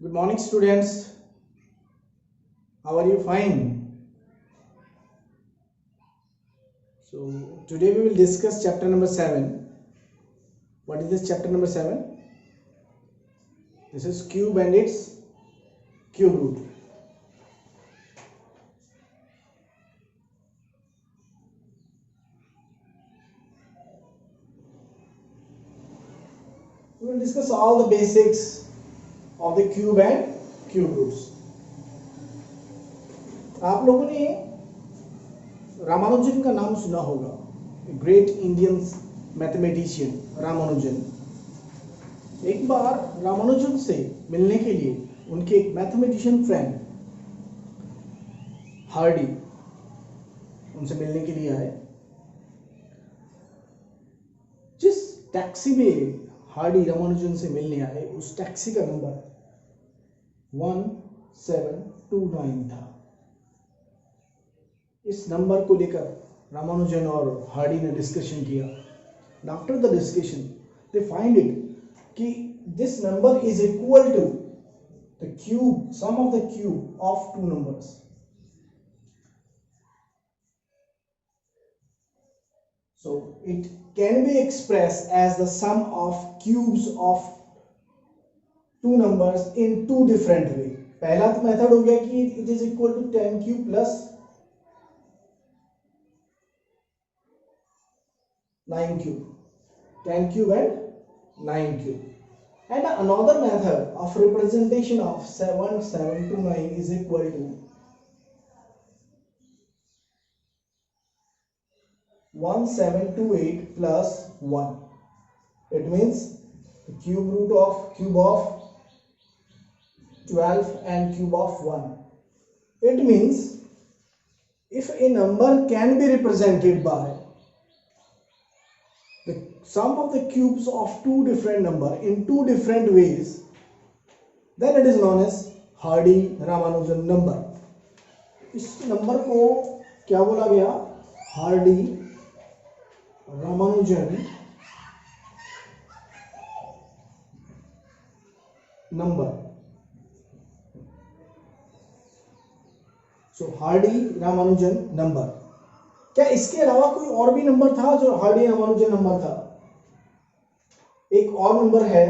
Good morning, students. How are you? Fine. So, today we will discuss chapter number 7. What is this chapter number 7? This is cube and its cube root. We will discuss all the basics of the cube and cube roots. आप लोगों ने रामानुजन का नाम सुना होगा, great Indian mathematician Ramanujan. एक बार रामानुजन से मिलने के लिए उनके एक मैथमेटिशियन फ्रेंड हार्डी उनसे मिलने के लिए आए। जिस टैक्सी में हार्डी रामानुजन से मिलने आए उस टैक्सी का नंबर 1729 था। इस नंबर को लेकर रामानुजन और हार्डी ने डिस्कशन किया। After the discussion they find it कि this number is equal to the cube sum of the cube of two numbers. So it can be expressed as the sum of cubes of two numbers in two different way. पहला तो method हो गया कि it is equal to 10 cube plus 9 cube, 10 cube and 9 cube. And another method of representation of 1729 is equal to 1728 plus 1. It means the cube of 12 and cube of 1. It means if a number can be represented by the sum of the cubes of two different number in two different ways, then it is known as Hardy-Ramanujan number. इस number को क्या बोला गया? Hardy-Ramanujan number. So Hardy-Ramanujan number. क्या इसके अलावा कोई और भी नंबर था जो हार्डी-रामानुजन नंबर था? एक और नंबर है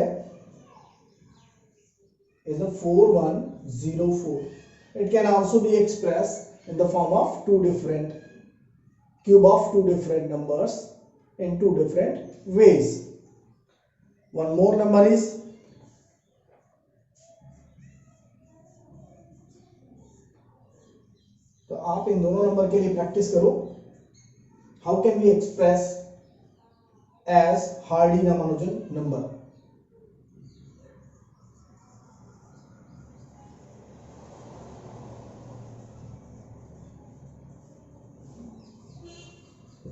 is a 4104. It can also be expressed in the form of cube of two different numbers in two different ways. One more number is तो आप इन दोनों नंबर के लिए प्रैक्टिस करो। How can we express as Hardy-Ramanujan number?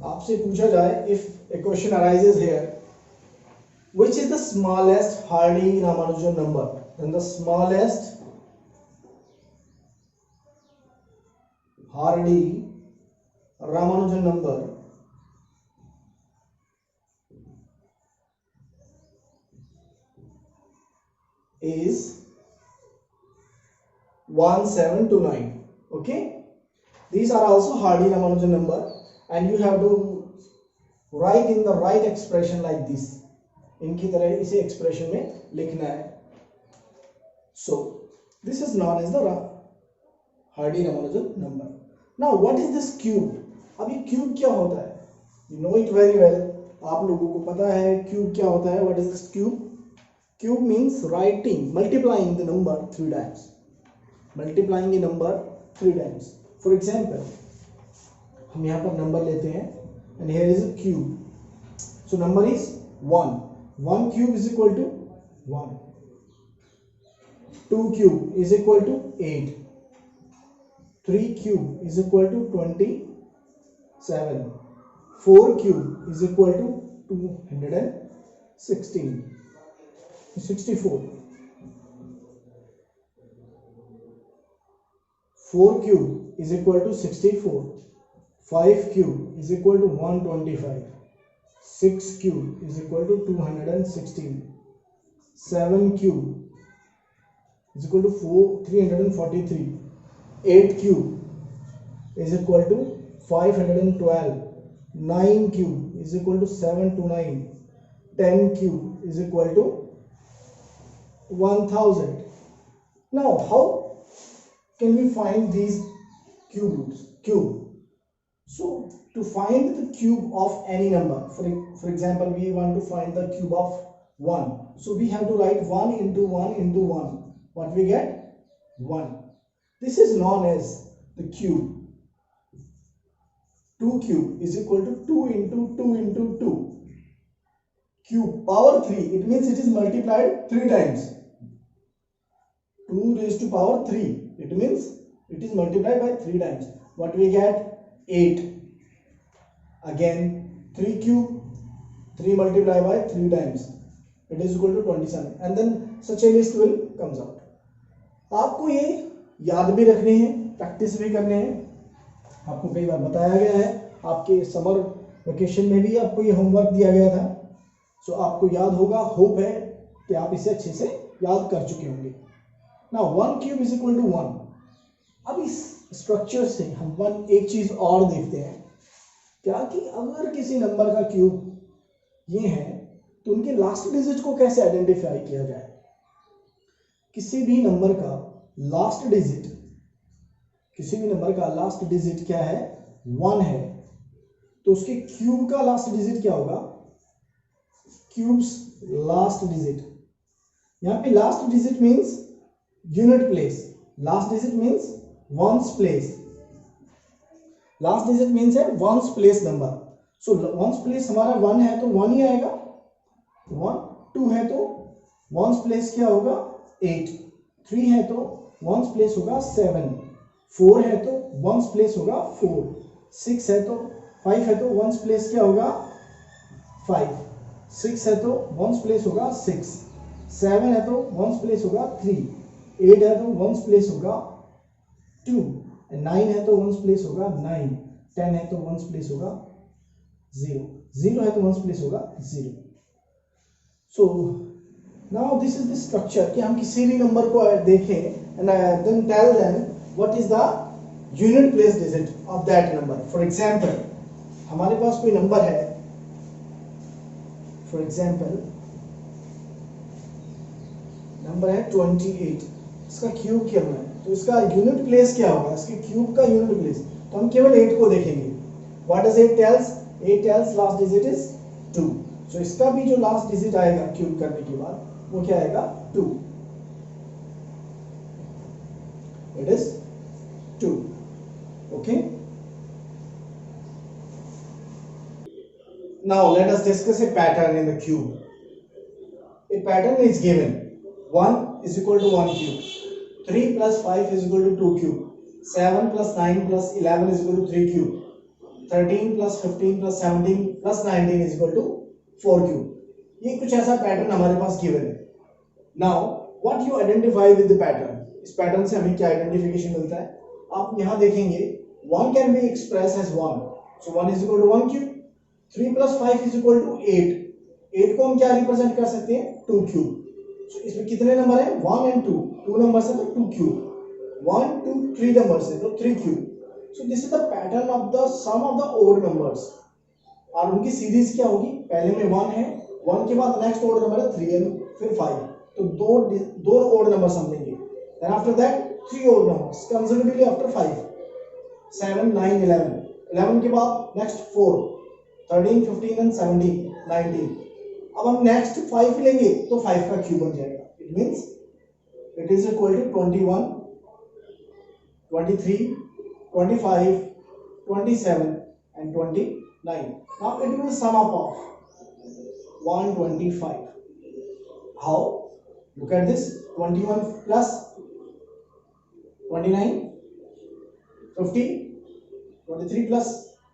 आपसे पूछा जाए if a question arises here, which is the smallest Hardy-Ramanujan number? Then the smallest Hardy-Ramanujan number is 1729. Okay, these are also Hardy-Ramanujan number and you have to write in the right expression like this. इनकी तरह इसे expression में लिखना है. So this is known as the Hardy-Ramanujan number. Now what is this cube? अब ये cube क्या होता है? You know it very well. आप लोगों को पता है cube क्या होता है? What is this cube? Cube means multiplying the number 3 times. Multiplying a number 3 times. For example, हम यहाँ पर number लेते हैं and here is a cube. So number is 1. 1 cube is equal to 1. 2 cube is equal to 8. 3 cube is equal to 27. 4 cube is equal to 216. 64. 4 cube is equal to 64. 5 cube is equal to 125. 6 cube is equal to 216. 7 cube is equal to 343. 8 cube is equal to 512. 9 cube is equal to 729. 10 cube is equal to 1000. Now, how can we find these cube roots? So, to find the cube of any number, for example, we want to find the cube of 1. So, we have to write 1 into 1 into 1. What we get? 1. This is known as the cube. 2 cube is equal to 2 into 2 into 2. Cube power 3. It means it is multiplied 3 times. 2 raised to power 3. It means it is multiplied by 3 times. What we get? 8. Again 3 cube. 3 multiplied by 3 times. It is equal to 27. And then such a list will comes out. आपको ये याद भी रखने हैं, practice भी करने हैं. आपको कई बार बताया गया है, आपके समर वेकेशन में भी आपको ये होमवर्क दिया गया था. सो आपको याद होगा. होप है कि आप इसे अच्छे से याद कर चुके होंगे. Now 1 cube is equal to 1. अब इस स्ट्रक्चर से हम एक चीज और देखते हैं, क्या कि अगर किसी नंबर का क्यूब ये है तो उनके लास्ट डिजिट को कैसे आइडेंटिफाई किया जाए. किसी भी नंबर का लास्ट डिजिट क्या है? 1 है. तो उसके क्यूब का लास्ट डिजिट क्या होगा? Cubes last digit. यहां पे last digit means unit place. Last digit means ones place. Last digit means है ones place number. So ones place हमारा 1 है तो 1 ही आएगा. 1. 2 है तो वंस प्लेस क्या होगा? 8. 3 है तो वंस प्लेस होगा 7. 4 है तो वंस प्लेस होगा 4. 6 है तो 5 है तो वंस प्लेस क्या होगा? 5. 6 है तो वंस प्लेस होगा 6. 7 है तो वंस प्लेस होगा 3. 8 है तो वंस प्लेस होगा 2. 9 है तो वंस प्लेस होगा 9. 10 है तो वंस प्लेस होगा 0. 0 है तो वंस प्लेस होगा 0. So now this is the structure कि हम किसी भी नंबर को देखें and then tell them what is the unit place digit of that number. For example हमारे पास कोई नंबर है, फॉर एग्जांपल नंबर है 28. इसका क्यूब क्या है तो इसका यूनिट प्लेस क्या होगा? इसके क्यूब का यूनिट प्लेस. तो हम केवल 8 को देखेंगे. What does 8 tells? 8 tells last digit is 2. So इसका भी जो लास्ट डिजिट आएगा क्यूब करने के बाद वो क्या आएगा? 2. It is 2. Okay. Now let us discuss A pattern in the cube. A pattern is given. 1 is equal to 1 cube. 3 plus 5 is equal to 2 cube. 7 plus 9 plus 11 is equal to 3 cube. 13 plus 15 plus 17 plus 19 is equal to 4 cube. ये कुछ ऐसा pattern हमारे पास given है. Now what you identify with the pattern. इस pattern से हमें क्या identification मिलता है? आप यहां देखेंगे 1 can be express as 1. So 1 is equal to 1 cube. 3 plus 5 is equal to 8. 8 को हम क्या रिप्रेजेंट कर सकते हैं? 2 cube. So, इसमें कितने नंबर है? 1 and 2. 2 नंबर है तो 2 क्यूब. 1, 2, 3 नंबर है तो 3 cube. So this is the pattern of the sum of the odd numbers. और उनकी सीरीज क्या होगी? पहले में 1 है, 1 के बाद नेक्स्ट ओड नंबर है 3 एंड फिर 5. तो दो ओड नंबर्स हम लेंगे. Then after that 3 odd numbers consecutively after 5. 7, 9, 11. 11 के बाद नेक्स्ट 4, 13, 15 एंड 17, 19. अब हम नेक्स्ट 5 लेंगे तो 5 का क्यूब बन जाएगा. It means it is equal to 21, 23, 25, 27 and 29. Now it will sum up of 125. How? Look at this. 21 plus 29, 50. 23 plus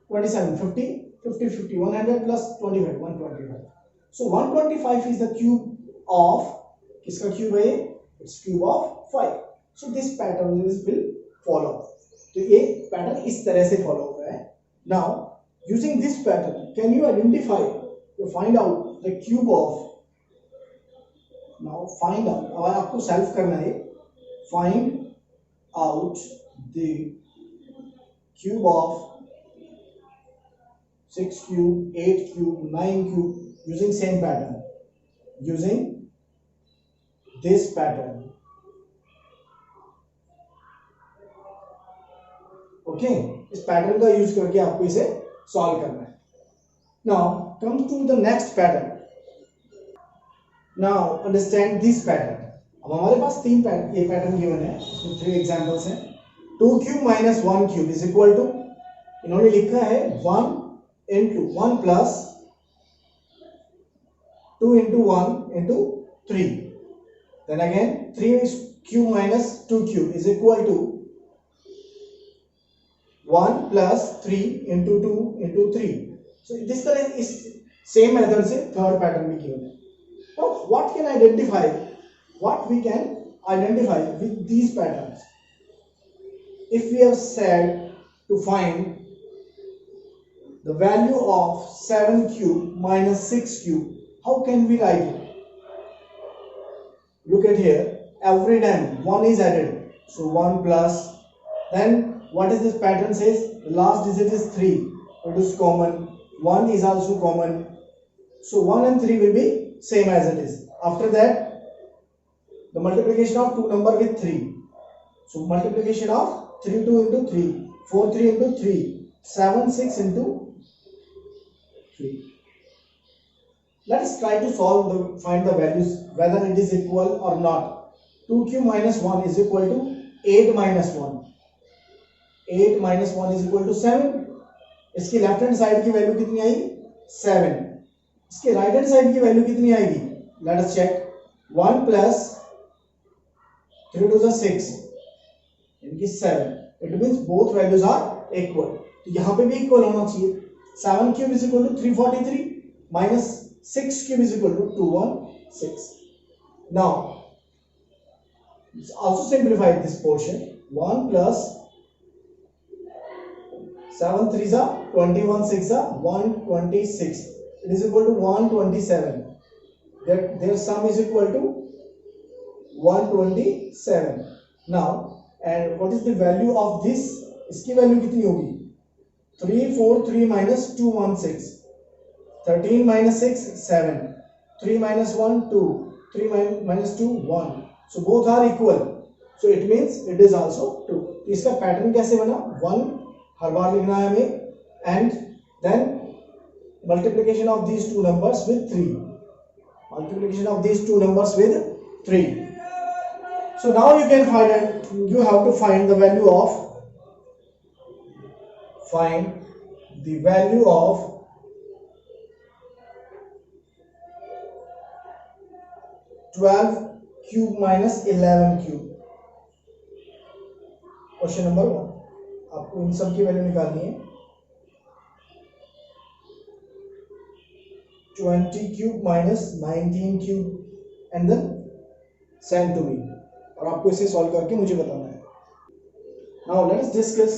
27, 50. 50, 50. 100 plus 25, 125. So 125 is the cube of, किसका क्यूब है? It's cube of 5. So this pattern will follow. तो ये pattern इस तरह से follow हो रहा है. Now using this pattern, can you identify, you find out the cube of, now find out, अब आपको सेल्फ करना है find out the cube of 6 cube, 8 cube, 9 cube using same pattern, using this pattern. Okay इस pattern का use करके आपको इसे solve करना है. Now come to the next pattern. Now understand this pattern. अब हमारे पास तीन पैटर्न, ये पैटर्न गिवन है, इसमें 3 एग्जांपल्स हैं. 2 cube minus 1 cube is equal to, इन्होंने लिखा है 1 into 1 plus 2 into 1 into 3. Then again 3 cube minus 2 cube is equal to 1 plus 3 into 2 into 3. So this तरह इस same method से third pattern भी given है. Now what can identify? What we can identify with these patterns? If we have said to find the value of 7 cube minus 6 cube, how can we write it? Look at here. Every time 1 is added, so 1 plus, then what is this pattern says? The last digit is 3. It is common. 1 is also common. So 1 and 3 will be same as it is. After that, the multiplication of two number with 3. So multiplication of 3 2 into 3, 4 3 into 3, 7 6 into 3. Let us try to find the values whether it is equal or not. 2 cube minus 1 is equal to 8 minus 1. 8 minus 1 is equal to 7. इसकी left hand side की value कितनी आई? 7. इसके right hand side की value कितनी आएगी? Let us check. 1 plus 3 to the 6 इनकी 7. It means both values are equal. तो यहां पे भी इक्वल होना चाहिए. 7 cube is equal to 343 minus 6 cube is equal to 216. Now let's also simplify this portion. 1 plus 7 3s are 21 6 are 126. It is equal to 127. Their sum is equal to 127. Now, and what is the value of this? इसकी value कितनी होगी? 343 minus 216. 13 minus 6 7. 3 minus 1 2. 3 minus 2 1. So both are equal. So it means it is also 2. तो इसका pattern कैसे बना? 1 हर बार लिखना है हमें, and then multiplication of these two numbers with 3. Multiplication of these two numbers with 3. So now you can find it. You have to find the value of 12 cube minus 11 cube. Question number 1. आपको इन सब की value निकालनी है. 20 cube minus 19 cube and then send to me. और आपको इसे solve करके मुझे बताना है. Now let us discuss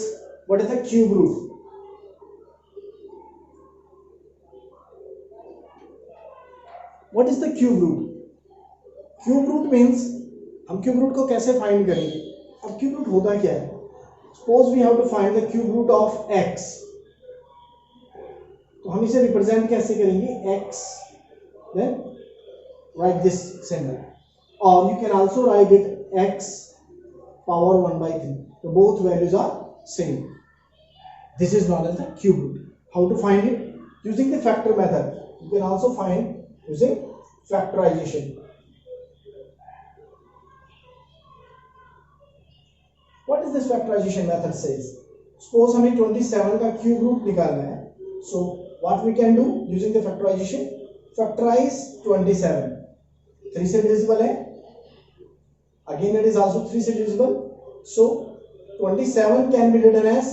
what is the cube root. What is the cube root? Cube root means हम cube root को कैसे फाइंड करेंगे? अब cube root होता क्या है? Suppose we have to find the cube root of x. तो हम इसे रिप्रेजेंट कैसे करेंगे? x, then write this symbol, or you can also write it x power 1/3. So both values are same. This is known as the cube root. How to find it? Using the factor method. You can also find using factorization. What is this factorization method says? Suppose हमें 27 का cube root निकालना है. So what we can do using the factorization? Factorize 27. 3 से divisible है. Again it is also 3 से divisible. So 27 can be written as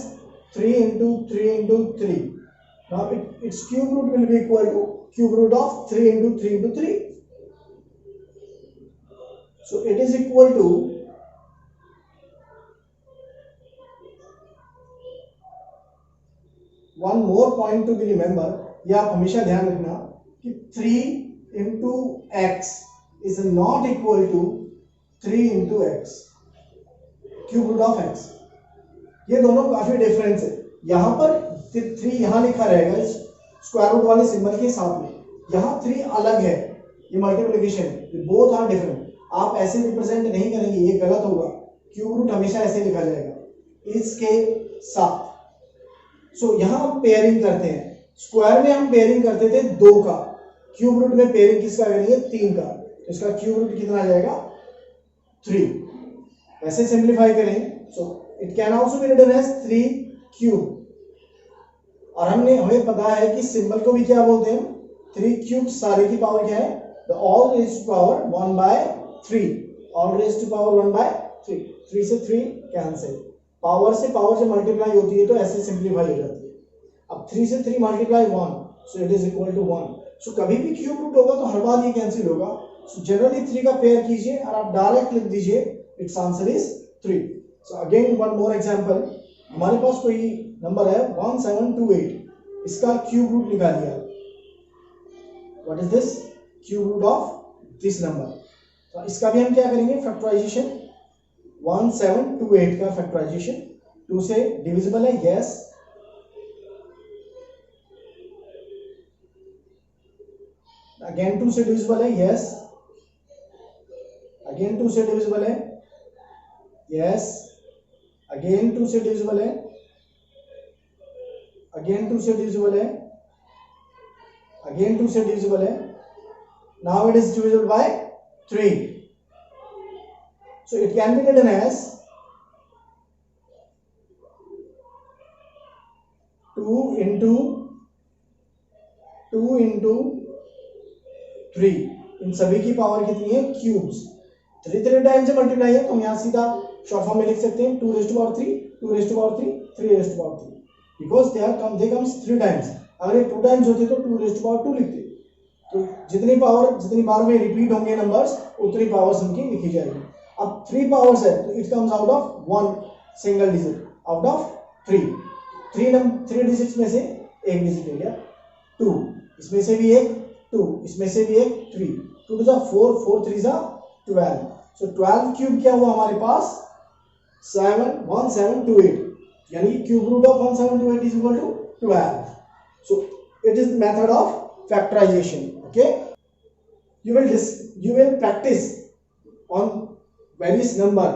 3 into 3 into 3. Now its cube root will be equal to cube root of 3 into 3 into 3. So it is equal to one more point to be remember. ये आप हमेशा ध्यान रखना कि 3 into x is not equal to 3 into x. Cube root of x. ये दोनों काफी difference है। यहाँ पर 3 यहाँ लिखा रहेगा इस स्क्वायर रूट वाले सिंबल के साथ में, यहाँ 3 अलग है, ये मल्टीप्लिकेशन है, बोथ आर डिफरेंट। आप ऐसे रिप्रेजेंट नहीं करेंगे, ये गलत होगा। क्यूब रूट हमेशा ऐसे लिखा जाएगा इसके साथ। सो यहाँ हम पेयरिंग करते हैं। स्क्वायर में हम पेयरिंग करते थे 2 का, क्यूब रूट में पेयरिंग किसका करेंगे 3 का। तो इसका क्यूब रूट कितना आ जाएगा 3। ऐसे सिंप्लीफाई करें, so it can also be written as 3 cube. और हमें पता है कि सिंबल को भी क्या बोलते हैं 3 क्यूब। सारे की पावर क्या है the whole raise to power 1/3, whole raise to power 1/3। 3 से 3 कैंसिल, पावर से पावर जब मल्टीप्लाई होती है तो ऐसे सिंप्लीफाई हो जाती है। अब 3 से 3 multiply 1, so it is equal to 1। सो कभी भी क्यूब रूट होगा तो हर बार ये कैंसिल होगा। सो जनरली 3 का पेयर कीजिए और आप डायरेक्ट लिख दीजिए its answer is 3। So again one more example, हमारे पास कोई नंबर है 1728, इसका क्यूब रूट निकालिए। What is this cube root of this number. तो इसका भी हम क्या करेंगे फैक्टराइजेशन। 1728 का फैक्टराइजेशन 2 से डिविजिबल है, यस। अगेन 2 से डिविजिबल है, यस। अगेन 2 से डिविजिबल है, यस। अगेन 2 से डिविजिबल है, अगेन 2 से डिविजिबल है, अगेन 2 से डिविजिबल है। Now it is divisible by 3, so it can be written as 2 into 3। इन सभी की पावर कितनी है क्यूब्स। 3 टाइम्स से मल्टीप्लाई है तो हम यहाँ सीधा शॉर्ट फॉर्म में लिख सकते हैं 2 raised to power 3, 2 raised to power 3, 3 raised to power 3, because they comes 3 times. अगर ये 2 टाइम्स होते तो 2 raised to power 2 लिखते। तो जितनी बार में रिपीट होंगे नंबर्स उतनी पावर्स उनकी लिखी जाएगी। अब 3 पावर्स है तो it comes out of 1 single digit out of 3 digits में से एक डिजिट हो गया 2, इसमें से भी एक 2, इसमें से भी एक 3, 2 to 4, 4 3 12। सो 12 क्यूब क्या हुआ हमारे पास 1728, यानी cube root of 1728 is equal to 12। So it is method of factorisation. Okay, you will practice on various number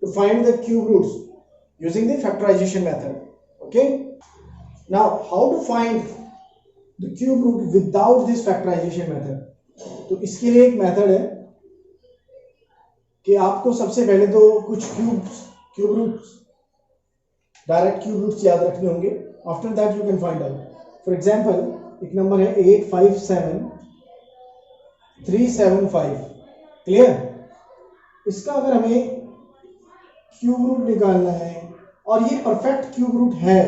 to find the cube roots using the factorization method. Okay, now how to find the cube root without this factorization method? तो इसके लिए एक method है कि आपको सबसे पहले तो कुछ cube roots direct cube roots याद रखने होंगे। After that you can find out. For example एक नंबर है 857375, क्लियर। इसका अगर हमें क्यूब रूट निकालना है और ये परफेक्ट क्यूब रूट है,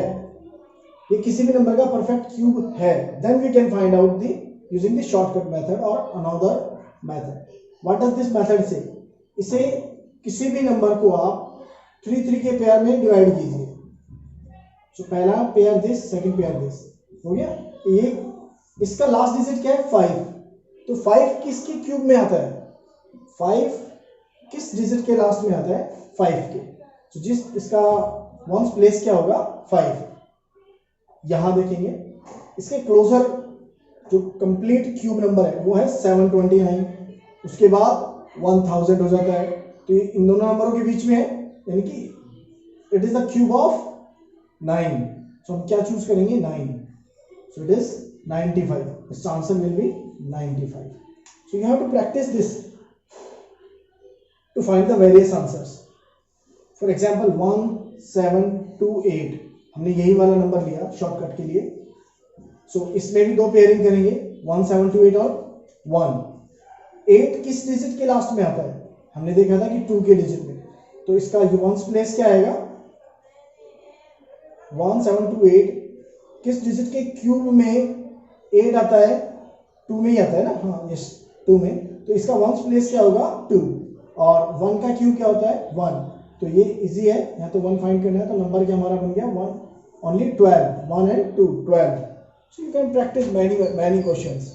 ये किसी भी नंबर का परफेक्ट क्यूब है, then we can find out the using the shortcut method or another method. What does this method say? इसे किसी भी नंबर को आप 3 के पेयर में डिवाइड कीजिए। तो पहला pair this, second pair this, हो गया। ये इसका लास्ट डिजिट क्या है 5, तो 5 किसके क्यूब में आता है 5 किस डिजिट के लास्ट में आता है 5 के। तो जिस इसका वंस प्लेस क्या होगा 5। यहां देखेंगे इसके क्लोजर जो कंप्लीट क्यूब नंबर है वो है 729, उसके बाद 1000 हो जाता है। तो इन दोनों नंबरों के बीच में है, यानी कि it is the cube of 9। सो हम क्या चूज करेंगे 9, सो इट इज 95। इसका answer will be 95। So you have to practise this to find the various answers. For example 1728 हमने यही वाला नंबर लिया शॉर्टकट के लिए। सो इसमें भी 2 पेयरिंग करेंगे 1728 और 1। 8 किस डिजिट के लास्ट में आता है? हमने देखा था कि 2 के डिजिट में। तो इसका वंस प्लेस क्या आएगा 1728 किस डिजिट के क्यूब में 8 आता है 2 में ही आता है ना, हाँ यस 2 में। तो इसका वंस प्लेस क्या होगा 2 और 1 का क्यूब क्या होता है 1। तो ये इजी है, यहाँ तो 1 फाइंड करना है। तो नंबर क्या हमारा बन गया 1 only 12, 1 and 2 12। So you can practice many questions.